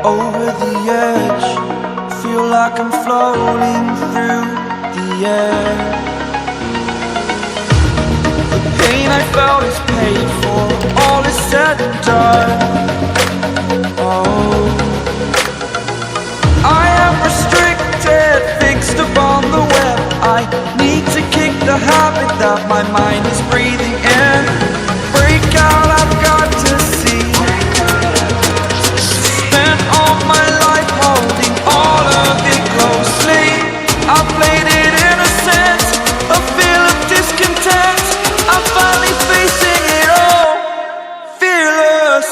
over the edge. Feel like I'm floating through the air. The pain I felt is paid for, all is said and done. Oh, I am restricted, fixed upon the web. I need to kick the habit that my mind is breathing in. Break out, I've got to see. Spent all my life holding all of it closely. I played it innocent, a feel of discontent. I'm finally facing it all, fearless.